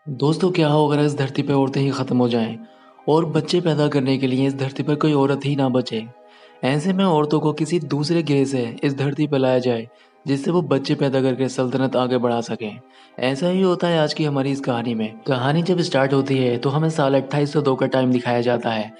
दोस्तों, क्या हो अगर इस धरती पे औरतें ही ख़त्म हो जाएं और बच्चे पैदा करने के लिए इस धरती पर कोई औरत ही ना बचे। ऐसे में औरतों को किसी दूसरे ग्रह से इस धरती पर लाया जाए जिससे वो बच्चे पैदा करके सल्तनत आगे बढ़ा सकें। ऐसा ही होता है आज की हमारी इस कहानी में। कहानी जब स्टार्ट होती है तो हमें साल 2802 का टाइम दिखाया जाता है।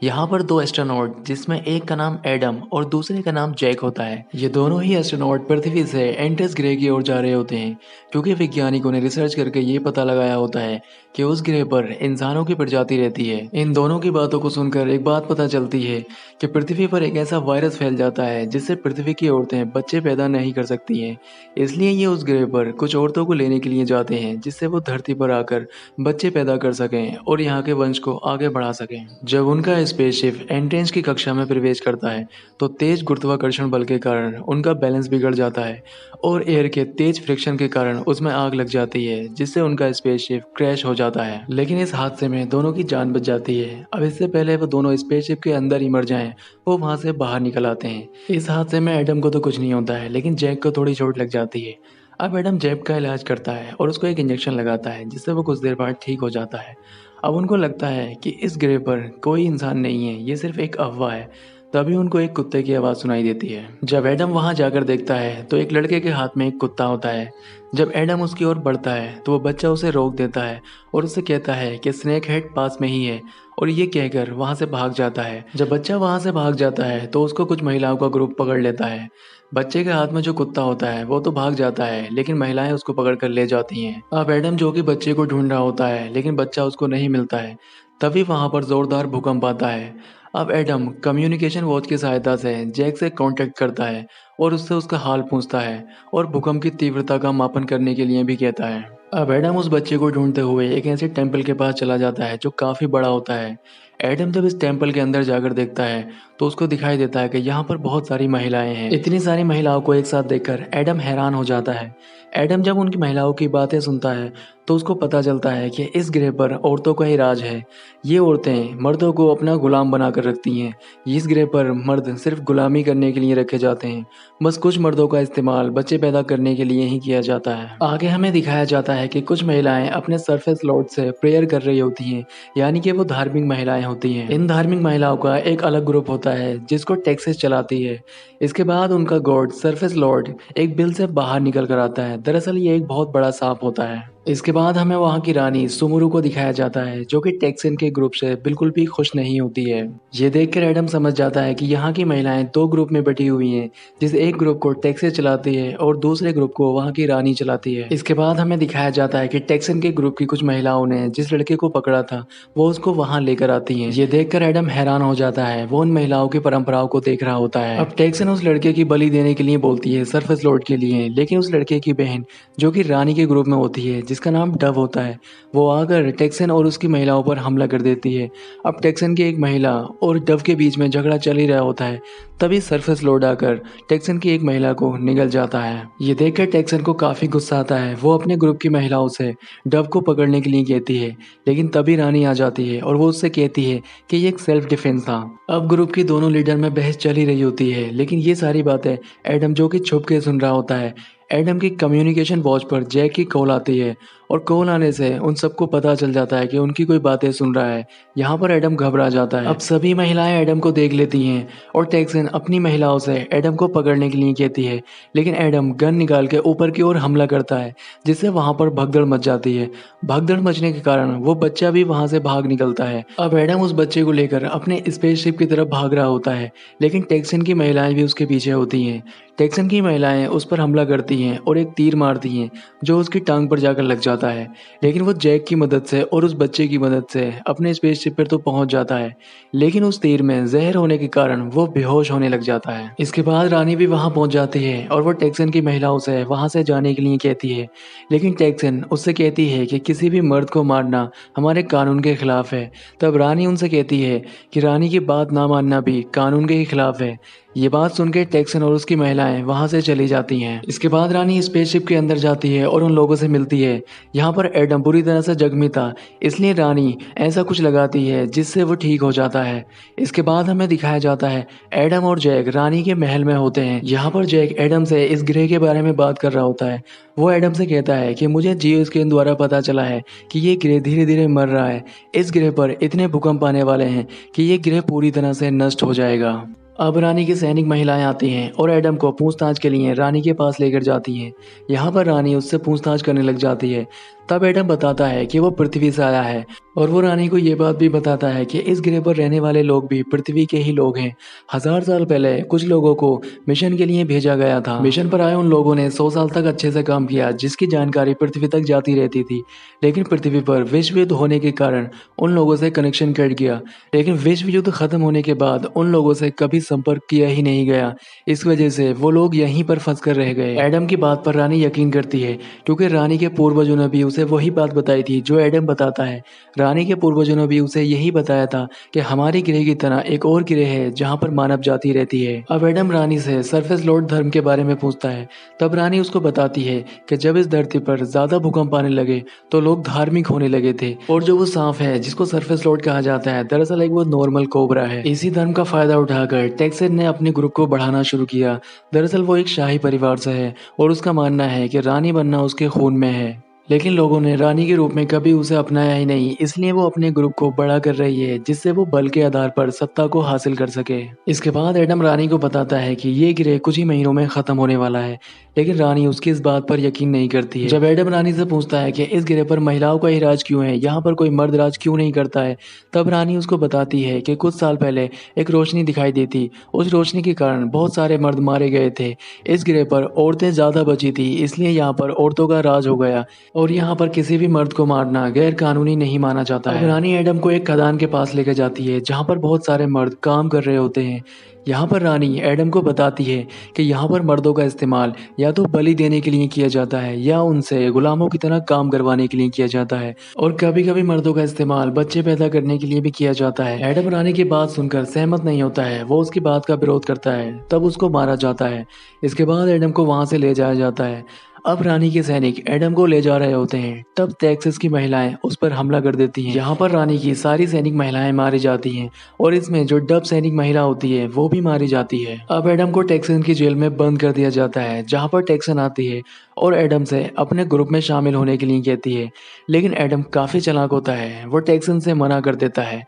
यहाँ पर दो एस्ट्रोनॉट, जिसमें एक का नाम एडम और दूसरे का नाम जैक होता है। ये दोनों ही एस्ट्रोनॉट पृथ्वी से एंटेस ग्रह की ओर जा रहे होते हैं, क्योंकि वैज्ञानिकों ने रिसर्च करके ये पता लगाया होता है कि उस ग्रह पर इंसानों की प्रजाति रहती है। इन दोनों की बातों को सुनकर एक बात पता चलती है कि पृथ्वी पर एक ऐसा वायरस फैल जाता है जिससे पृथ्वी की औरतें बच्चे पैदा नहीं कर सकती हैं। इसलिए ये उस ग्रह पर कुछ औरतों को लेने के लिए जाते हैं जिससे वो धरती पर आकर बच्चे पैदा कर सकें और यहाँ के वंश को आगे बढ़ा सकें। जब उनका स्पेसशिप एंट्रेंस की कक्षा में प्रवेश करता है तो तेज गुरुत्वाकर्षण बल के कारण उनका बैलेंस बिगड़ जाता है और एयर के तेज फ्रिक्शन के कारण उसमें आग लग जाती है, जिससे उनका स्पेसशिप क्रैश हो जाता है। लेकिन इस हादसे में दोनों की जान बच जाती है। अब इससे पहले वो दोनों स्पेसशिप के अंदर ही मर जाएं, वो वहां से बाहर निकल आते हैं। इस हादसे में एडम को तो कुछ नहीं होता है, लेकिन जैक को थोड़ी चोट लग जाती है। अब एडम जैक का इलाज करता है और उसको एक इंजेक्शन लगाता है जिससे वो कुछ देर बाद ठीक हो जाता है। अब उनको लगता है कि इस ग्रह पर कोई इंसान नहीं है, ये सिर्फ एक अफवाह है। तभी उनको एक कुत्ते की आवाज़ सुनाई देती है। जब एडम वहां जाकर देखता है तो एक लड़के के हाथ में एक कुत्ता होता है। जब एडम उसकी ओर बढ़ता है तो वो बच्चा उसे रोक देता है और उससे कहता है कि स्नेक हेड पास में ही है, और ये कहकर वहां से भाग जाता है। जब बच्चा वहां से भाग जाता है तो उसको कुछ महिलाओं का ग्रुप पकड़ लेता है। बच्चे के हाथ में जो कुत्ता होता है वो तो भाग जाता है, लेकिन महिलाएं उसको पकड़ कर ले जाती हैं। अब एडम, जो कि बच्चे को ढूंढ रहा होता है, लेकिन बच्चा उसको नहीं मिलता है। तभी वहां पर जोरदार भूकंप आता है। अब एडम कम्युनिकेशन वॉच की सहायता से जैक से कांटेक्ट करता है और उससे उसका हाल पूछता है और भूकंप की तीव्रता का मापन करने के लिए भी कहता है। अब एडम उस बच्चे को ढूंढते हुए एक ऐसे टेम्पल के पास चला जाता है जो काफी बड़ा होता है। एडम जब इस टेम्पल के अंदर जाकर देखता है तो उसको दिखाई देता है कि यहाँ पर बहुत सारी महिलाएं हैं। इतनी सारी महिलाओं को एक साथ देखकर एडम हैरान हो जाता है। एडम जब उनकी महिलाओं की बातें सुनता है तो उसको पता चलता है कि इस ग्रह पर औरतों का ही राज है। ये औरतें मर्दों को अपना गुलाम बनाकर रखती हैं। इस ग्रह पर मर्द सिर्फ गुलामी करने के लिए रखे जाते हैं। बस कुछ मर्दों का इस्तेमाल बच्चे पैदा करने के लिए ही किया जाता है। आगे हमें दिखाया जाता है कि कुछ महिलाएं अपने सरफेस लॉर्ड से प्रेयर कर रही होती हैं, यानी कि वो धार्मिक महिलाएं होती हैं। इन धार्मिक महिलाओं का एक अलग ग्रुप होता है जिसको टेक्सिस चलाती है। इसके बाद उनका गॉड सरफेस लॉर्ड एक बिल से बाहर निकल कर आता है। दरअसल ये एक बहुत बड़ा सांप होता है। इसके बाद हमें वहाँ की रानी सुमुरु को दिखाया जाता है, जो कि टेक्सिन के ग्रुप से बिल्कुल भी खुश नहीं होती है। ये देखकर एडम समझ जाता है कि यहाँ की महिलाएं दो ग्रुप में बटी हुई हैं, जिस एक ग्रुप को टेक्सिस चलाती है और दूसरे ग्रुप को वहाँ की रानी चलाती है। इसके बाद हमें दिखाया जाता है कि टेक्सिन के ग्रुप की कुछ महिलाओं ने जिस लड़के को पकड़ा था वो उसको वहाँ लेकर आती हैं। ये देखकर एडम हैरान हो जाता है। वो उन महिलाओं की परंपराओं को देख रहा होता है। अब टेक्सिन उस लड़के की बलि देने के लिए बोलती है सरफेस लॉर्ड के लिए, लेकिन उस लड़के की बहन, जो कि रानी के ग्रुप में होती है, जिसका नाम डव होता है, वो आकर टेक्सन और उसकी महिलाओं पर हमला कर देती है। अब टेक्सन की एक महिला और डव के बीच में झगड़ा चल ही रहा होता है। तभी सरफेस लॉर्ड आकर टेक्सन की एक महिला को निगल जाता है। ये देखकर टेक्सन को काफी गुस्सा आता है। वो अपने ग्रुप की महिलाओं से डव को पकड़ने के लिए कहती है, लेकिन तभी रानी आ जाती है और वो उससे कहती है कि ये एक सेल्फ डिफेंस था। अब ग्रुप की दोनों लीडर में बहस चल ही रही होती है, लेकिन ये सारी बातें एडम, जो कि छुप के सुन रहा होता है। एडम की कम्युनिकेशन वॉच पर जैक की कॉल आती है और कॉल आने से उन सबको पता चल जाता है कि उनकी कोई बातें सुन रहा है। यहाँ पर एडम घबरा जाता है। अब सभी महिलाएं एडम को देख लेती हैं और टेक्सन अपनी महिलाओं से एडम को पकड़ने के लिए कहती है, लेकिन एडम गन निकाल के ऊपर की ओर हमला करता है, जिससे वहां पर भगदड़ मच जाती है। भगदड़ मचने के कारण वो बच्चा भी वहां से भाग निकलता है। अब एडम उस बच्चे को लेकर अपने स्पेसशिप की तरफ भाग रहा होता है, लेकिन टेक्सन की महिलाएं भी उसके पीछे होती हैं। टेक्सन की महिलाएं उस पर हमला करती हैं और एक तीर मारती हैं जो उसकी टांग पर जाकर लग जाता है, लेकिन वो जैक की मदद से और उस बच्चे की मदद से अपने स्पेसशिप पर तो पहुंच जाता है, लेकिन उस तीर में जहर होने के कारण वो बेहोश होने लग जाता है। इसके बाद रानी भी वहां पहुंच जाती है और वो टेक्सन की महिलाओं से वहां से जाने के लिए कहती है, लेकिन टेक्सन उससे कहती है कि किसी भी मर्द को मारना हमारे कानून के खिलाफ है। तब रानी उनसे कहती है कि रानी की बात ना मानना भी कानून के ही खिलाफ है। ये बात सुनकर टेक्सन और उसकी महिलाएं वहां से चली जाती हैं। इसके बाद रानी स्पेसशिप के अंदर जाती है और उन लोगों से मिलती है। यहाँ पर एडम बुरी तरह से जख्मी था, इसलिए रानी ऐसा कुछ लगाती है जिससे वो ठीक हो जाता है। इसके बाद हमें दिखाया जाता है एडम और जैक रानी के महल में होते हैं। यहाँ पर जैक एडम से इस ग्रह के बारे में बात कर रहा होता है। वो एडम से कहता है कि मुझे जियो स्क्रीन द्वारा पता चला है कि ये ग्रह धीरे धीरे मर रहा है। इस ग्रह पर इतने भूकंप आने वाले हैं कि ये ग्रह पूरी तरह से नष्ट हो जाएगा। अब रानी की सैनिक महिलाएं आती हैं और एडम को पूछताछ के लिए रानी के पास लेकर जाती हैं। यहाँ पर रानी उससे पूछताछ करने लग जाती है। तब एडम बताता है कि वो पृथ्वी से आया है और वो रानी को ये बात भी बताता है कि इस ग्रह पर रहने वाले लोग भी पृथ्वी के ही लोग हैं। 1000 साल पहले कुछ लोगों को मिशन के लिए भेजा गया था। मिशन पर आए उन लोगों ने 100 साल तक अच्छे से काम किया, जिसकी जानकारी पृथ्वी तक जाती रहती थी। लेकिन पृथ्वी पर विश्व युद्ध होने के कारण उन लोगों से कनेक्शन कट गया। लेकिन विश्व युद्ध खत्म होने के बाद उन लोगों से कभी संपर्क किया ही नहीं गया। इस वजह से वो लोग यहीं पर फंस कर रह गए। एडम की बात पर रानी यकीन करती है, क्योंकि रानी के पूर्वजों ने भी उसे वही बात बताई थी जो एडम बताता है। रानी के पूर्वजों ने भी उसे यही बताया था कि हमारी ग्रह की तरह एक और ग्रह है जहाँ पर मानव जाति रहती है। अब एडम रानी से सरफेस लॉर्ड धर्म के बारे में पूछता है। तब रानी उसको बताती है कि जब इस धरती पर ज्यादा भूकंप आने लगे तो लोग धार्मिक होने लगे थे, और जो वो सांप है जिसको सरफेस लॉर्ड कहा जाता है, दरअसल एक वो नॉर्मल कोबरा है। इसी धर्म का फायदा उठाकर टेक्सन ने अपने ग्रुप को बढ़ाना शुरू किया। दरअसल वो एक शाही परिवार से है और उसका मानना है कि रानी बनना उसके खून में है। लेकिन लोगों ने रानी के रूप में कभी उसे अपनाया ही नहीं, इसलिए वो अपने ग्रुप को बड़ा कर रही है जिससे वो बल के आधार पर सत्ता को हासिल कर सके। इसके बाद एडम रानी को बताता है कि ये ग्रह कुछ ही महीनों में खत्म होने वाला है, लेकिन रानी उसकी इस बात पर यकीन नहीं करती है। जब एडम रानी से पूछता है कि इस ग्रह पर महिलाओं का ही राज क्यों है, यहाँ पर कोई मर्द राज क्यों नहीं करता है, तब रानी उसको बताती है कि कुछ साल पहले एक रोशनी दिखाई दी थी। उस रोशनी के कारण बहुत सारे मर्द मारे गए थे। इस ग्रह पर औरतें ज्यादा बची थी, इसलिए यहाँ पर औरतों का राज हो गया और यहाँ पर किसी भी मर्द को मारना गैर कानूनी नहीं माना जाता है। रानी एडम को एक खदान के पास लेकर जाती है जहाँ पर बहुत सारे मर्द काम कर रहे होते हैं। यहाँ पर रानी एडम को बताती है कि यहाँ पर मर्दों का इस्तेमाल या तो बलि देने के लिए किया जाता है या उनसे गुलामों की तरह काम करवाने के लिए किया जाता है, और कभी कभी मर्दों का इस्तेमाल बच्चे पैदा करने के लिए भी किया जाता है। एडम रानी की बात सुनकर सहमत नहीं होता है, वो उसकी बात का विरोध करता है, तब उसको मारा जाता है। इसके बाद एडम को वहां से ले जाया जाता है। अब रानी के सैनिक एडम को ले जा रहे होते हैं, तब टेक्सास की महिलाएं उस पर हमला कर देती हैं। यहाँ पर रानी की सारी सैनिक महिलाएं मारी जाती हैं और इसमें जो डब सैनिक महिला होती है वो भी मारी जाती है। अब एडम को टेक्सन की जेल में बंद कर दिया जाता है, जहाँ पर टेक्सन आती है और एडम से अपने ग्रुप में शामिल होने के लिए कहती है। लेकिन एडम काफी चालाक होता है, वो टेक्सन से मना कर देता है।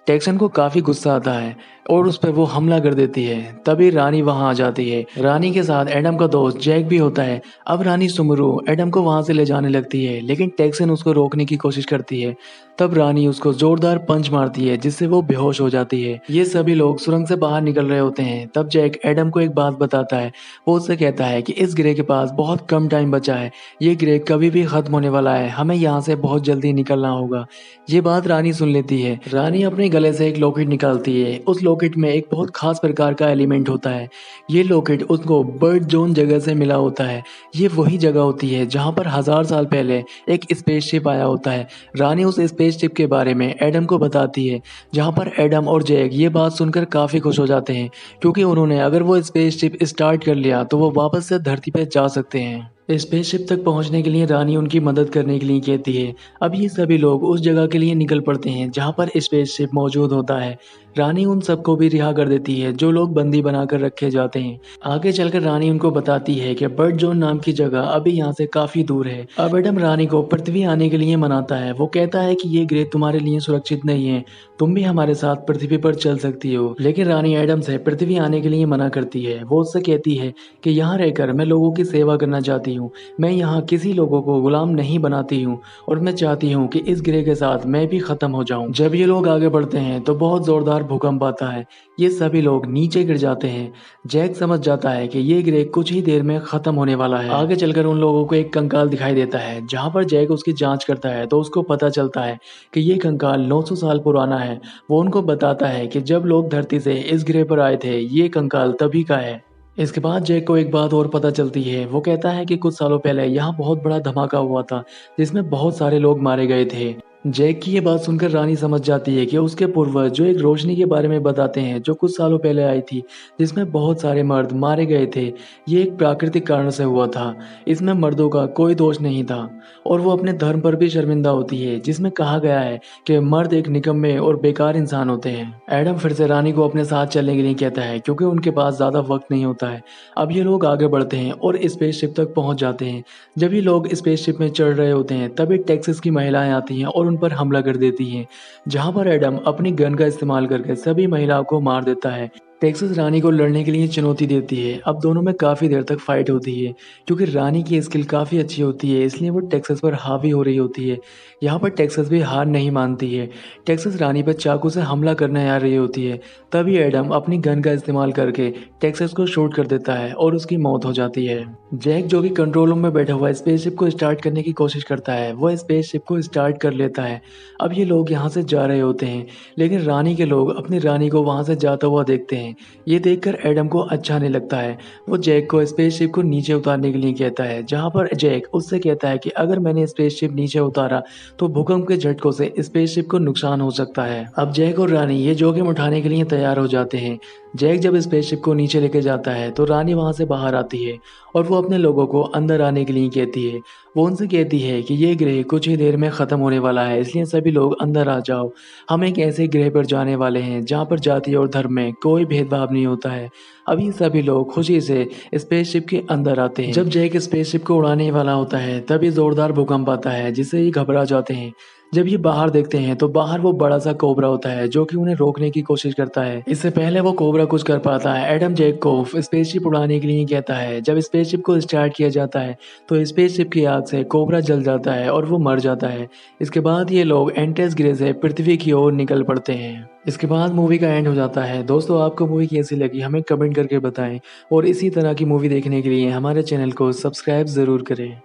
टेक्सन को काफी गुस्सा आता है और उस पर वो हमला कर देती है। तभी रानी वहां आ जाती है। रानी के साथ एडम का दोस्त जैक भी होता है। अब रानी सुमरू एडम को वहां से ले जाने लगती है, लेकिन टेक्सन उसको रोकने की कोशिश करती है। तब रानी उसको जोरदार पंच मारती है जिससे वो बेहोश हो जाती है। ये सभी लोग सुरंग से बाहर निकल रहे होते हैं। तब जैक एडम को एक बात बताता है। वो उससे कहता है कि इस ग्रह के पास बहुत कम टाइम बचा है, ये ग्रह कभी भी खत्म होने वाला है, हमें यहाँ से बहुत जल्दी निकलना होगा। ये बात रानी सुन लेती है। रानी अपने गले से एक लॉकेट निकालती है। उस लॉकेट में एक बहुत खास प्रकार का एलिमेंट होता है। ये लॉकेट उसको बर्ड जोन जगह से मिला होता है। ये वही जगह होती है जहाँ पर 1000 साल पहले एक स्पेसशिप आया होता है। रानी उस स्पेसशिप के बारे में एडम को बताती है, जहाँ पर एडम और जैक ये बात सुनकर काफी खुश हो जाते हैं, क्योंकि उन्होंने अगर वो स्पेसशिप स्टार्ट कर लिया तो वो वापस से धरती पर जा सकते हैं। स्पेसशिप तक पहुंचने के लिए रानी उनकी मदद करने के लिए कहती है। अब ये सभी लोग उस जगह के लिए निकल पड़ते हैं जहाँ पर स्पेसशिप मौजूद होता है। रानी उन सबको भी रिहा कर देती है जो लोग बंदी बनाकर रखे जाते हैं। आगे चलकर रानी उनको बताती है कि बर्ड जोन नाम की जगह अभी यहाँ से काफी दूर है। अब एडम रानी को पृथ्वी आने के लिए मनाता है। वो कहता है कि ये ग्रह तुम्हारे लिए सुरक्षित नहीं है, तुम भी हमारे साथ पृथ्वी पर चल सकती हो। लेकिन रानी एडम से पृथ्वी आने के लिए मना करती है। वो उससे कहती है कि यहाँ रहकर मैं लोगों की सेवा करना चाहती हूँ, मैं यहाँ किसी लोगों को गुलाम नहीं बनाती हूँ, और मैं चाहती हूँ कि इस ग्रह के साथ मैं भी खत्म हो जाऊं। जब ये लोग आगे बढ़ते हैं तो बहुत जोरदार भूकंप आता है। ये सभी लोग नीचे गिर जाते हैं। जैक समझ जाता है कि ये ग्रह कुछ ही देर में खत्म होने वाला है। आगे चलकर उन लोगों को एक कंकाल दिखाई देता है। जहाँ पर जैक उसकी जांच करता है तो उसको पता चलता है कि ये कंकाल 900 साल पुराना है। वो उनको बताता है कि जब लोग धरती से इस ग्रह पर आए थे, ये कंकाल तभी का है। इसके बाद जैक को एक बात और पता चलती है। वो कहता है कि कुछ सालों पहले यहाँ बहुत बड़ा धमाका हुआ था जिसमें बहुत सारे लोग मारे गए थे। जैक की ये बात सुनकर रानी समझ जाती है कि उसके पूर्वज जो एक रोशनी के बारे में बताते हैं जो कुछ सालों पहले आई थी, जिसमें बहुत सारे मर्द मारे गए थे, ये एक प्राकृतिक कारण से हुआ था। इसमें मर्दों का कोई दोष नहीं था और वो अपने धर्म पर भी शर्मिंदा होती है, जिसमें कहा गया है कि मर्द एक निकम्मे और बेकार इंसान होते हैं। एडम फिर से रानी को अपने साथ चलने के लिए कहता है क्योंकि उनके पास ज़्यादा वक्त नहीं होता है। अब ये लोग आगे बढ़ते हैं और स्पेसशिप तक पहुंच जाते हैं। जब ये लोग स्पेसशिप में चढ़ रहे होते हैं तभी टेक्सास की महिलाएं आती हैं और उन पर हमला कर देती हैं, जहां पर एडम अपनी गन का इस्तेमाल करके सभी महिलाओं को मार देता है। टेक्सास रानी को लड़ने के लिए चुनौती देती है। अब दोनों में काफ़ी देर तक फाइट होती है क्योंकि रानी की स्किल काफ़ी अच्छी होती है, इसलिए वो टेक्सास पर हावी हो रही होती है। यहाँ पर टेक्सास भी हार नहीं मानती है। टेक्सास रानी पर चाकू से हमला करने आ रही होती है, तभी एडम अपनी गन का इस्तेमाल करके टेक्सास को शूट कर देता है और उसकी मौत हो जाती है। जैक जो कि कंट्रोल रूम में बैठा हुआ स्पेसशिप को स्टार्ट करने की कोशिश करता है, वह स्पेसशिप को स्टार्ट कर लेता है। अब ये लोग यहाँ से जा रहे होते हैं, लेकिन रानी के लोग अपनी रानी को वहाँ से जाता हुआ देखते हैं। ये देखकर एडम को अच्छा नहीं लगता है। वो जैक को स्पेसशिप को नीचे उतारने के लिए कहता है, जहाँ पर जैक उससे कहता है कि अगर मैंने स्पेसशिप नीचे उतारा तो भूकंप के झटकों से स्पेसशिप को नुकसान हो सकता है। अब जैक और रानी ये जोखिम उठाने के लिए तैयार हो जाते हैं। जैक जब स्पेसशिप को नीचे लेके जाता है तो रानी वहां से बाहर आती है और वो अपने लोगों को अंदर आने के लिए कहती है। वो उनसे कहती है कि ये ग्रह कुछ ही देर में ख़त्म होने वाला है, इसलिए सभी लोग अंदर आ जाओ। हम एक ऐसे ग्रह पर जाने वाले हैं जहाँ पर जाति और धर्म में कोई भेदभाव नहीं होता है। अभी सभी लोग खुशी से स्पेसशिप के अंदर आते हैं। जब जैक स्पेसशिप को उड़ाने वाला होता है तभी जोरदार भूकंप आता है, जिससे ये घबरा जाते हैं। जब ये बाहर देखते हैं तो बाहर वो बड़ा सा कोबरा होता है जो कि उन्हें रोकने की कोशिश करता है। इससे पहले वो कोबरा कुछ कर पाता है, एडम जैक को स्पेसशिप उड़ाने के लिए कहता है। जब स्पेसशिप को स्टार्ट किया जाता है तो स्पेसशिप की आग से कोबरा जल जाता है और वो मर जाता है। इसके बाद ये लोग एंटेस ग्रह से पृथ्वी की ओर निकल पड़ते हैं। इसके बाद मूवी का एंड हो जाता है। दोस्तों, आपको मूवी कैसी लगी हमें कमेंट करके बताएं और इसी तरह की मूवी देखने के लिए हमारे चैनल को सब्सक्राइब ज़रूर करें।